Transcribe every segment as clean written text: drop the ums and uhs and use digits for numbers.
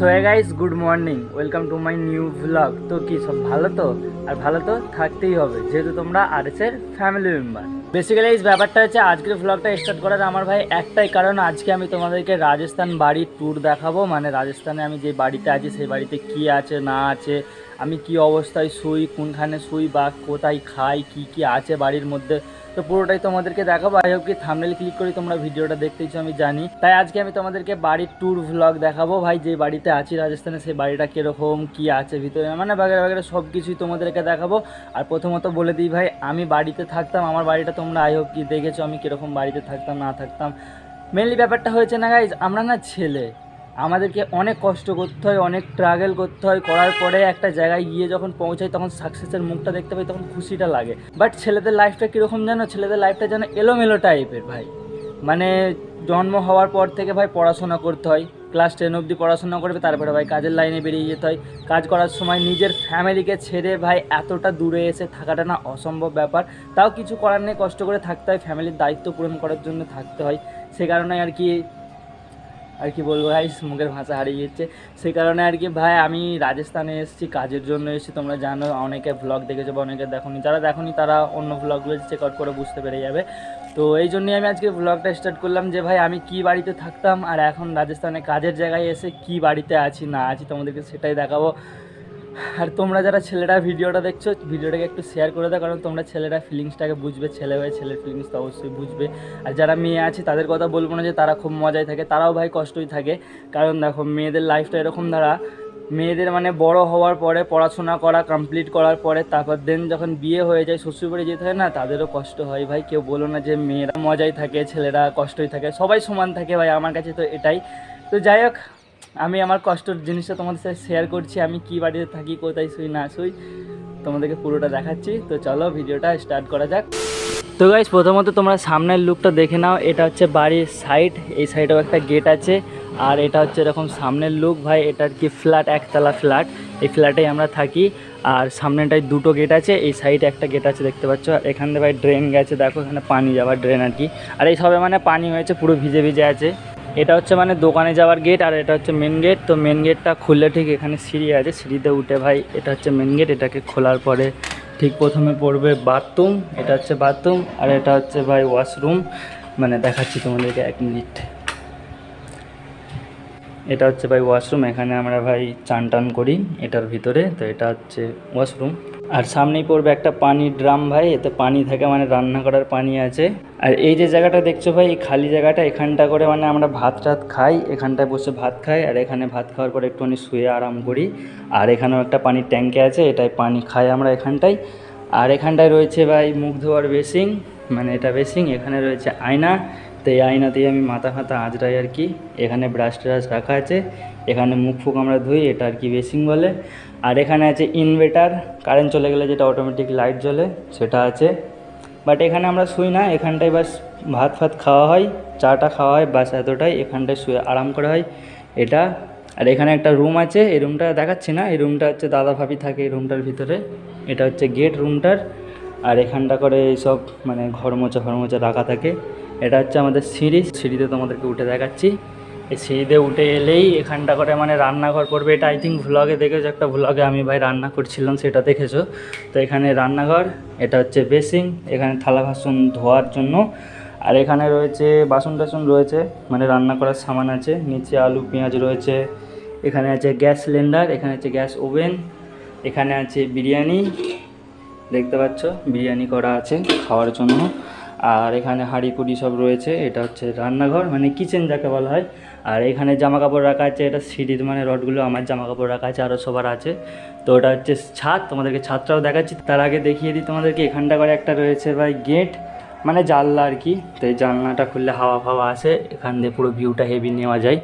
So hey guys, good morning, welcome to my new blog. তো কি সব ভালো তো? আর ভালো তো থাকতেই হবে, যেহেতু তোমরা আরএসের ফ্যামিলি মেম্বার। বেসিক্যালি এই ব্যাপারটা হচ্ছে, আজকের ব্লগটা স্টার্ট করার আমার ভাই একটাই কারণ, আজকে আমি তোমাদেরকে রাজস্থান বাড়ির ট্যুর দেখাবো। মানে রাজস্থানে আমি যে বাড়িতে আছি সেই বাড়িতে কি আছে না আছে, আমি কি অবস্থায় শুই, কোনখানে শুই বা কোথায় খাই, কি কি আছে বাড়ির মধ্যে, তো পুরোটাই তোমাদেরকে দেখাবো। আই হোপ কি থাম্বনেল ক্লিক করে তোমরা ভিডিওটা দেখতেইছো আমি জানি, তাই আজকে আমি তোমাদেরকে বাড়ির ট্যুর ভ্লগ দেখাবো ভাই। যে বাড়িতে আছি রাজস্থানে সেই বাড়িটা কীরকম, কি আছে ভিতরে, মানে বাগেরা বাগেরা সব কিছুই তোমাদেরকে দেখাবো। আর প্রথমত বলে দিই ভাই, আমি বাড়িতে থাকতাম, আমার বাড়িটা তোমরা আই হোপ কি দেখেছো আমি কীরকম বাড়িতে থাকতাম না থাকতাম। মেনলি ব্যাপারটা হয়েছে না গাইজ, আমরা না ছেলে, আমাদেরকে অনেক কষ্ট করতে হয়, অনেক ট্রাভেল করতে হয়, করার পরে একটা জায়গায় গিয়ে যখন পৌঁছাই তখন সাকসেসের মুখটা দেখতে পাই, তখন খুশিটা লাগে। বাট ছেলেদের লাইফটা কীরকম জানো, ছেলেদের লাইফটা যেন এলোমেলো টাইপের ভাই। মানে জন্ম হওয়ার পর থেকে ভাই পড়াশোনা করতে হয়, ক্লাস 10 অবধি পড়াশোনা করবে, তারপরে ভাই কাজের লাইনে বেরিয়ে যেতে হয়। কাজ করার সময় নিজের ফ্যামিলিকে ছেড়ে ভাই এতটা দূরে এসে থাকাটা না অসম্ভব ব্যাপার। তাও কিছু করার নেই, কষ্ট করে থাকতে হয়, ফ্যামিলির দায়িত্ব পূরণ করার জন্য থাকতে হয়। সে কারণে আর কি বলবো ভাই, মুখের ভাষা হারিয়ে যাচ্ছে। সেই কারণে আর কি ভাই, আমি রাজস্থানে এসেছি, কাজের জন্য এসেছি। তোমরা জানো, অনেকে ভ্লগ দেখেছো বা অনেকে দেখোনি, যারা দেখোনি তারা অন্য ভ্লগগুলো চেক আউট করে বুঝতে পেরে যাবে। তো এই জন্যই আমি আজকে ভ্লগটা স্টার্ট করলাম যে ভাই আমি কি বাড়িতে থাকতাম আর এখন রাজস্থানে কাজের জায়গায় এসে কি বাড়িতে আছি না আছি তোমাদেরকে সেটাই দেখাবো। আর তোমরা যারা ছেলেরা ভিডিওটা দেখছো, ভিডিওটাকে একটু শেয়ার করে দাও, কারণ তোমরা ছেলেরা ফিলিংসটাকে বুঝবে, ছেলে হয়ে ছেলের ফিলিংস তো অবশ্যই বুঝবে। আর যারা মেয়ে আছে তাদের কথা বলবো না যে তারা খুব মজায় থাকে, তারাও ভাই কষ্টই থাকে। কারণ দেখো, মেয়েদের লাইফটা এরকম, দ্বারা মেয়েদের মানে বড় হওয়ার পরে পড়াশোনা করা কমপ্লিট করার পরে তারপর দেন যখন বিয়ে হয়ে যায়, শ্বশুরবাড়ি যেতে হয় না, তাদেরও কষ্ট হয় ভাই। কেউ বলো না যে মেয়েরা মজাই থাকে, ছেলেরা কষ্টই থাকে, সবাই সমান থাকে ভাই, আমার কাছে তো এটাই। তো যাই হোক, আমি আমার কষ্টের জিনিসটা তোমাদের সাথে শেয়ার করছি, আমি কি বাড়িতে থাকি, কোথায় শুই না শুই, তোমাদেরকে পুরোটা দেখাচ্ছি। তো চলো ভিডিওটা স্টার্ট করা যাক। তো গাইস, প্রথমত তোমরা সামনের লুকটা দেখে নাও, এটা হচ্ছে বাড়ির সাইড, এই সাইডেও একটা গেট আছে। আর এটা হচ্ছে এরকম সামনের লুক ভাই, এটা আর কি ফ্ল্যাট, একতলা ফ্ল্যাট, এই ফ্ল্যাটেই আমরা থাকি। আর সামনেটায় দুটো গেট আছে, এই সাইডে একটা গেট আছে দেখতে পাচ্ছ। আর এখান থেকে ভাই ড্রেন গেছে, দেখো এখানে পানি যাওয়ার ড্রেন আর কি। আর এই সবে মানে পানি হয়েছে, পুরো ভিজে ভিজে আছে। এটা হচ্ছে মানে দোকানে যাওয়ার গেট, আর এটা হচ্ছে মেন গেট। তো মেন গেটটা খুললে ঠিক এখানে সিঁড়ি আছে, সিঁড়িতে উঠে ভাই এটা হচ্ছে মেন গেট। এটাকে খোলার পরে ঠিক প্রথমে পড়বে বাথরুম, এটা হচ্ছে বাথরুম। আর এটা হচ্ছে ভাই ওয়াশরুম, মানে দেখাচ্ছি তোমাদেরকে, 1 মিনিট। এটা হচ্ছে ভাই ওয়াশরুম, এখানে আমরা ভাই চান টান করি এটার ভিতরে। তো এটা হচ্ছে ওয়াশরুম। আর সামনেই পড়বে একটা পানির ড্রাম ভাই, এতে পানি থাকে, মানে রান্না করার পানি আছে। আর এই যে জায়গাটা দেখছো ভাই, এই খালি জায়গাটা, এখানটা করে মানে আমরা ভাত টাত খাই, এখানটায় বসে ভাত খাই। আর এখানে ভাত খাওয়ার পরে একটুখানি শুয়ে আরাম করি। আর এখানেও একটা পানির ট্যাঙ্কে আছে, এটাই পানি খাই আমরা এখানটায়। আর এখানটায় রয়েছে ভাই মুখ ধোয়ার বেসিং, মানে এটা বেসিং। এখানে রয়েছে আয়না, তো এই আয়নাতেই আমি মাথা ফাতা আঁচড়াই আর কি। এখানে ব্রাশ ট্রাশ রাখা আছে, এখানে মুখ ফুক আমরা ধুই, এটা আর কি বেসিং বলে। আর এখানে আছে ইনভার্টার, কারেন্ট চলে গেলে যেটা অটোমেটিক লাইট জ্বলে সেটা আছে। বাট এখানে আমরা শুই না, এখানটায় বাস ভাত ফাত খাওয়া হয়, চাটা খাওয়া হয়, বাস এতটাই। এখানটায় শুয়ে আরাম করা হয় এটা। আর এখানে একটা রুম আছে, এই রুমটা দেখাচ্ছি না, এই রুমটা হচ্ছে দাদা ভাবি থাকে এই রুমটার ভিতরে। এটা হচ্ছে গেট রুমটার। আর এখানটা করে এইসব মানে ঘর মোচা রাখা থাকে। এটা হচ্ছে আমাদের সিঁড়িতে তোমাদেরকে উঠে দেখাচ্ছি। এই সিঁড়িতে উঠে এলেই এখানটা করে মানে রান্নাঘর পড়বে। এটা আই থিঙ্ক ভ্লগে দেখেছো, একটা ভ্লগে আমি ভাই রান্না করছিলাম, সেটা দেখেছো। তো এখানে রান্নাঘর, এটা হচ্ছে বেসিং, এখানে থালা বাসন ধোয়ার জন্য। আর এখানে রয়েছে বাসন টাসন রয়েছে, মানে রান্না করার সামান আছে, নিচে আলু পেঁয়াজ রয়েছে। এখানে আছে গ্যাস সিলিন্ডার, এখানে আছে গ্যাস ওভেন, এখানে আছে বিরিয়ানি, দেখতে পাচ্ছ বিরিয়ানি করা আছে খাওয়ার জন্য। আর এখানে হাঁড়ি কুড়ি সব রয়েছে। এটা হচ্ছে রান্নাঘর, মানে কিচেন যাকে বলা হয়। আর এখানে জামা কাপড় রাখা আছে, এটা সিঁড়ির মানে রডগুলো, আমার জামা কাপড় রাখা আছে, আরও সবার আছে। তো ওটা হচ্ছে ছাদ, তোমাদেরকে ছাদটাও দেখাচ্ছি। তার আগে দেখিয়ে দিই তোমাদেরকে, এখানটা করে একটা রয়েছে ভাই গেট, মানে জানলা আর কি। তো এই জানলাটা খুললে হাওয়া ফাওয়া আসে, এখান দিয়ে পুরো ভিউটা হেভি নেওয়া যায়।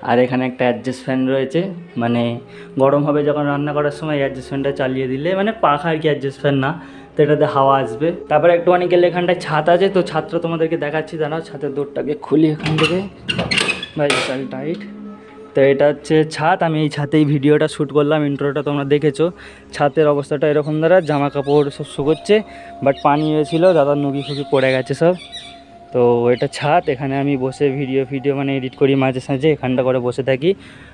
আর এখানে একটা অ্যাডজাস্ট ফ্যান রয়েছে, মানে গরম হবে যখন রান্না করার সময় অ্যাডজাস্ট ফ্যানটা চালিয়ে দিলে, মানে পাখা আর কি, অ্যাডজাস্ট ফ্যান না, তো এটাতে হাওয়া আসবে। তারপরে একটুখানি গেলে এখানটায় ছাদ আছে, তো ছাদটা তোমাদেরকে দেখাচ্ছি, দাঁড়াও ছাদের দৌড়টাকে খুলি এখান থেকে ভাই, চাল টাইট। তো এটা হচ্ছে ছাদ, আমি এই ছাদেই ভিডিওটা শ্যুট করলাম, ইন্ট্রোটা তোমরা দেখেছো। ছাদের অবস্থাটা এরকম, দ্বারা জামা কাপড় সব শুকোচ্ছে, বাট পানি হয়েছিল, দাদার নুকি ফুকি পড়ে গেছে সব। তো তো এটা ছাদ, এখানে আমি বসে ভিডিও মানে এডিট করি মাঝে সাঝে, এখানটা করে বসে থাকি,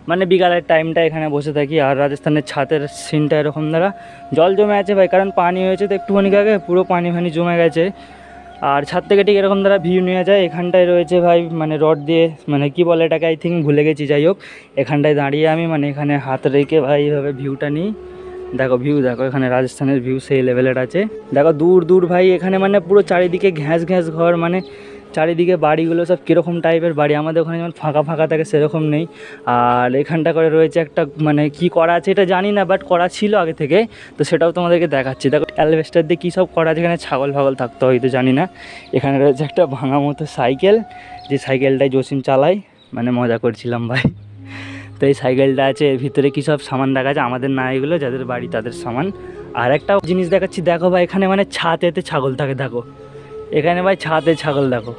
মানে বিকালের টাইমটা এখানে বসে থাকি। আর রাজস্থানের ছাদের সিনটা এরকম দ্বারা জল জমে আছে ভাই, কারণ পানি হয়েছে তো একটুখানি আগে, পুরো পানি জমে গেছে। আর ছাদ থেকে ঠিক এরকম দ্বারা ভিউ নেওয়া যায়। এখানটায় রয়েছে ভাই মানে রড দিয়ে, মানে কি বলে এটাকে, আই থিঙ্ক ভুলে গেছি, যাই হোক এখানটায় দাঁড়িয়ে আমি মানে এখানে হাত রেখে ভাই এইভাবে ভিউটা নিই। দেখো ভিউ দেখো, এখানে রাজস্থানের ভিউ সেই লেভেলের আছে। দেখো দূর দূর ভাই, এখানে মানে পুরো চারিদিকে ঘ্যাস ঘ্যাস ঘর, মানে চারিদিকে বাড়িগুলো সব কীরকম টাইপের বাড়ি, আমাদের ওখানে যেমন ফাঁকা ফাঁকা থাকে সেরকম নেই। আর এখানটা করে রয়েছে একটা, মানে কি করা আছে এটা জানি না, বাট করা ছিল আগে থেকে, তো সেটাও তোমাদেরকে দেখাচ্ছি। দেখো অ্যালভেস্টার দিয়ে কী সব করা আছে, এখানে ছাগল ফাগল থাকতো হয়তো জানি না। এখানে রয়েছে একটা ভাঙা মতো সাইকেল, যে সাইকেলটাই জসিম চালায়, মানে মজা করছিলাম ভাই। তো এই সাইকেলটা আছে, এর ভিতরে কী সব সামান দেখা আছে, আমাদের না এগুলো, যাদের বাড়ি তাদের সামান। আর একটা জিনিস দেখাচ্ছি, দেখো ভাই এখানে মানে ছাদেতে ছাগল থাকে, দেখো এখানে ভাই ছাদে ছাগল, দেখো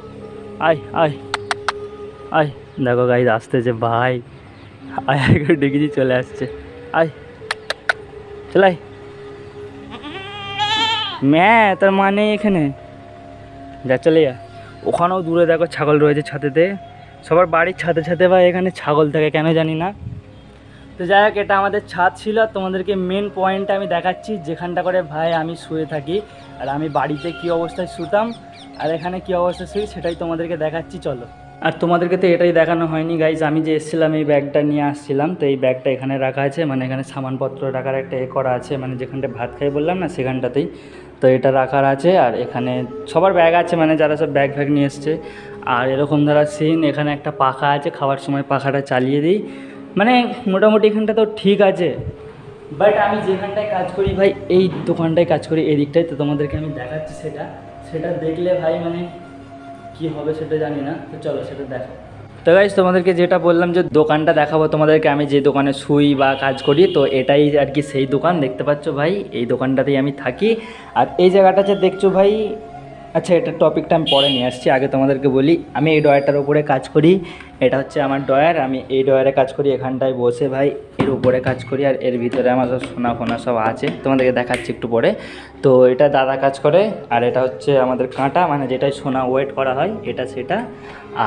আয় আয় আয়, দেখো গাইজ আসতেছে ভাই, আয় আয় ডেকেছি চলে আসছে, আয় চলাই তার মানে এখানে যা চলে যা। ওখানেও দূরে দেখো ছাগল রয়েছে ছাদেতে, সবার বাড়ির ছাদে ছাদে ভাই এখানে ছাগল থাকে কেন জানি না। তো যাই হোক, এটা আমাদের ছাদ ছিল। তোমাদেরকে মেন পয়েন্টটা আমি দেখাচ্ছি, যেখানটা করে ভাই আমি শুয়ে থাকি, আর আমি বাড়িতে কী অবস্থায় শুতাম আর এখানে কী অবস্থায় শুই সেটাই তোমাদেরকে দেখাচ্ছি, চলো। আর তোমাদেরকে তো এটাই দেখানো হয়নি গাইজ, আমি যে এসেছিলাম এই ব্যাগটা নিয়ে আসছিলাম, তো এই ব্যাগটা এখানে রাখা আছে, মানে এখানে সামানপত্র রাখার একটা করা আছে, মানে যেখানটা ভাত খাই বললাম না সেখানটাতেই, তো এটা রাখার আছে। আর এখানে সবার ব্যাগ আছে, মানে যারা সব ব্যাগ ফ্যাগ নিয়ে এসছে। আর এরকম ধরা সিন, এখানে একটা পাখা আছে, খাওয়ার সময় পাখাটা চালিয়ে দিই, মানে মোটামুটি এখানটা তো ঠিক আছে। বাট আমি যেখানটায় কাজ করি ভাই, এই দোকানটায় কাজ করি এই দিকটায়, তো তোমাদেরকে আমি দেখাচ্ছি সেটা দেখলে ভাই মানে কি হবে সেটা জানি না, তো চলো সেটা দেখো। তো গাইজ তোমাদেরকে যেটা বললাম যে দোকানটা দেখাবো তোমাদেরকে, আমি যে দোকানে শুই বা কাজ করি, তো এটাই আর কি সেই দোকান, দেখতে পাচ্ছ ভাই এই দোকানটাতেই আমি থাকি। আর এই জায়গাটা যে দেখছো ভাই, আচ্ছা এটা টপিকটা আমি পরে নিয়ে আসছি, আগে তোমাদেরকে বলি আমি এই ডয়ারটার উপরে কাজ করি। এটা হচ্ছে আমার ডয়ার, আমি এই ডয়ারে কাজ করি, এখানটায় বসে ভাই এর উপরে কাজ করি। আর এর ভিতরে আমার সব সোনা ফোনা সব আছে, তোমাদেরকে দেখাচ্ছি একটু পরে। তো এটা দাদা কাজ করে, আর এটা হচ্ছে আমাদের কাঁটা, মানে যেটাই সোনা ওয়েট করা হয় এটা সেটা।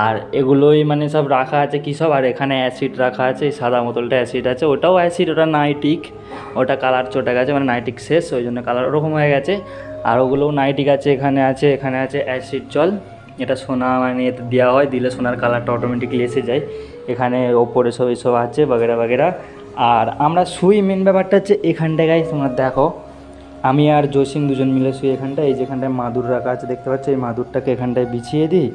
আর এগুলোই মানে সব রাখা আছে কী সব, আর এখানে অ্যাসিড রাখা আছে, এই সাদা বোতলটা অ্যাসিড আছে, ওটাও অ্যাসিড, ওটা নাইটিক, ওটা কালার চটে গেছে, মানে নাইটিক শেষ, ওই জন্য কালার ওরকম হয়ে গেছে। আর ওগুলোও নাইটিক আছে, এখানে আছে অ্যাসিড জল, এটা সোনা মানে এতে দেওয়া হয়, দিলে সোনার কালারটা অটোমেটিকলি এসে যায়। এখানে ওপরে সব এইসব আছে বাগেরা বাগেরা। আর আমরা শুই, মেন ব্যাপারটা হচ্ছে এখানটায় গাইস তোমরা দেখো, আমি আর জসিম দুজন মিলে শুই এখানটায়। এই যেখানটায় মাদুর রাখা আছে দেখতে পাচ্ছ, এই মাদুরটাকে এখানটায় বিছিয়ে দিই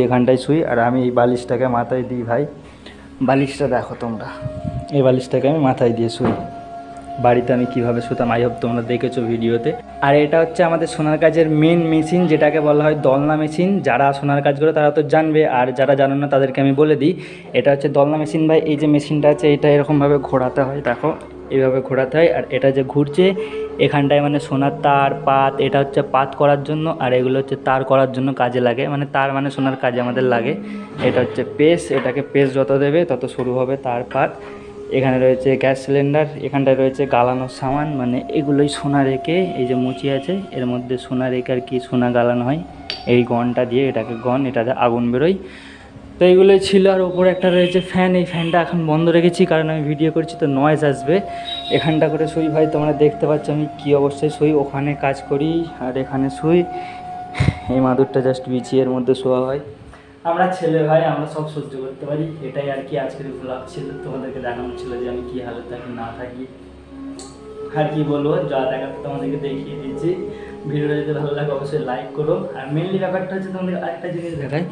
এখানটায় শুই। আর আমি এই বালিশটাকে মাথায় দিই ভাই, বালিশটা দেখো তোমরা, এই বালিশটাকে আমি মাথায় দিয়ে শুই। বাড়িতে আমি কীভাবে শুতাম আই হোপ তোমরা দেখেছো ভিডিওতে। আর এটা হচ্ছে আমাদের সোনার কাজের মেন মেশিন, যেটাকে বলা হয় দলনা মেশিন। যারা সোনার কাজ করে তারা তো জানবে, আর যারা জানো না তাদেরকে আমি বলে দিই, এটা হচ্ছে দলনা মেশিন ভাই। এই যে মেশিনটা আছে এটা এরকমভাবে ঘোরাতে হয়, দেখো এইভাবে ঘোরাতে হয়। আর এটা যে ঘুরছে এখানটায় মানে সোনার তার পাত, এটা হচ্ছে পাত করার জন্য, আর এগুলো হচ্ছে তার করার জন্য কাজে লাগে, মানে তার মানে সোনার কাজে আমাদের লাগে। এটা হচ্ছে পেস, এটাকে পেস যত দেবে তত শুরু হবে তার পাত। এখানে রয়েছে গ্যাস সিলিন্ডার, এখানটায় রয়েছে গালানোর সামান, মানে এগুলোই সোনা রেখে, এই যে মুচি আছে এর মধ্যে সোনা রেখে আর কি সোনা গালানো হয় এই গনটা দিয়ে, এটাকে গন, এটাতে আগুন বেরোয়। তো এইগুলোই ছিল। আর ওপরে একটা রয়েছে ফ্যান, এই ফ্যানটা এখন বন্ধ রেখেছি কারণ আমি ভিডিও করছি তো নয়েজ আসবে। এখানটা করে শুই ভাই, তোমরা দেখতে পাচ্ছ আমি কী অবস্থায় শুই, ওখানে কাজ করি আর এখানে শুই। এই মাদুরটা জাস্ট বিছিয়ে এর মধ্যে শোয়া হয়। আমরা ছেলে ভাই, আমরা সব সহ্য করতে পারি, এটাই আর কি আজকের ব্লগ ছিল, তোমাদেরকে দেখানো ছিল যে আমি কী হালত থাকি না থাকি। আর কি বলবো, যা দেখাতে তোমাদেরকে দেখিয়ে দিচ্ছি। ভিডিওটা যদি ভালো লাগে অবশ্যই লাইক করো। আর মেনলি ব্যাপারটা হচ্ছে তোমাদের আরেকটা জিনিস দেখায়,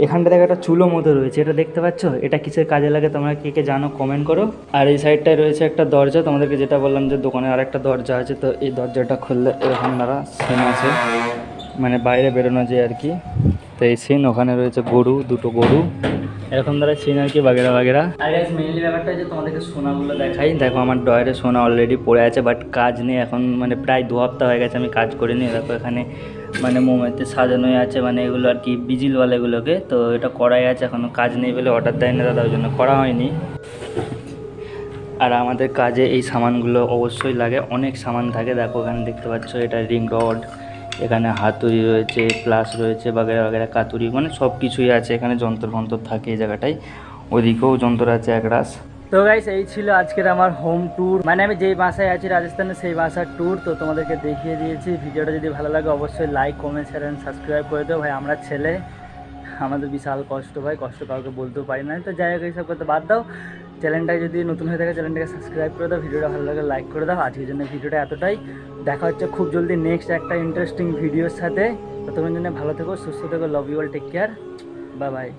এখানটা দেখো একটা চুলো মতো রয়েছে, এটা দেখতে পাচ্ছ, এটা কিসের কাজে লাগে তোমরা কে কে জানো কমেন্ট করো। আর এই সাইডটায় রয়েছে একটা দরজা, তোমাদেরকে যেটা বললাম যে দোকানে আরেকটা দরজা আছে, তো এই দরজাটা খুললে এরকম দ্বারা সিন আছে, মানে বাইরে বেরোনো যায় আর কি। তো এই সিন, ওখানে রয়েছে গরু, দুটো গরু, এরকম দ্বারা সিন আর কি বাগেরা বাগেরা। আর গাইস মেনলি ব্যাপারটা যে তোমাদেরকে সোনাগুলো দেখাই, দেখো আমার ডয়ারে সোনা অলরেডি পড়ে আছে, বাট কাজ নেই এখন, মানে প্রায় 2 সপ্তাহ হয়ে গেছে আমি কাজ করিনি। দেখো এখানে মানে মোমেতে সাজানোই আছে, মানে এগুলো আর কি বিজিলওয়ালা এগুলোকে, তো এটা করাই আছে, এখনও কাজ নেই বলে অর্ডার দেয় না দাদা, ওই জন্য করা হয়নি। আর আমাদের কাজে এই সামানগুলো অবশ্যই লাগে, অনেক সামান থাকে, দেখো এখানে দেখতে পাচ্ছ এটা রিং রড, এখানে হাতুড়ি রয়েছে, প্লাস রয়েছে বাগেরা বাগেরা কাতুরি, মানে সব কিছুই আছে এখানে। যন্ত্র ফন্ত্র থাকে এই জায়গাটায়, ওদিকেও যন্ত্র আছে একরাশ। তো গাইস এই ছিল আজকের আমার হোম ট্যুর, মানে আমি যেই বাসায় আছি রাজস্থানে সেই বাসার ট্যুর। তো তোমাদেরকে দেখিয়ে দিয়েছি। ভিডিওটা যদি ভালো লাগে অবশ্যই like, comment, share and subscribe করে দেবো ভাই। আমরা ছেলে, আমাদের বিশাল কষ্ট ভাই, কষ্ট কাউকে বলতেও পারি না। তো যাই হোক এইসব করতে বাদ দাও। চ্যানেলটায় যদি নতুন হয়ে থাকে চ্যানেলটাকে সাবস্ক্রাইব করে দাও, ভিডিওটা ভালো লাগে লাইক করে দাও। আজকের জন্য ভিডিওটা এতটাই। দেখা হচ্ছে খুব জলদি নেক্সট একটা ইন্টারেস্টিং ভিডিওর সাথে। ততক্ষণ জন্য ভালো থেকো, সুস্থ থেকো, love you all, take care, bye by.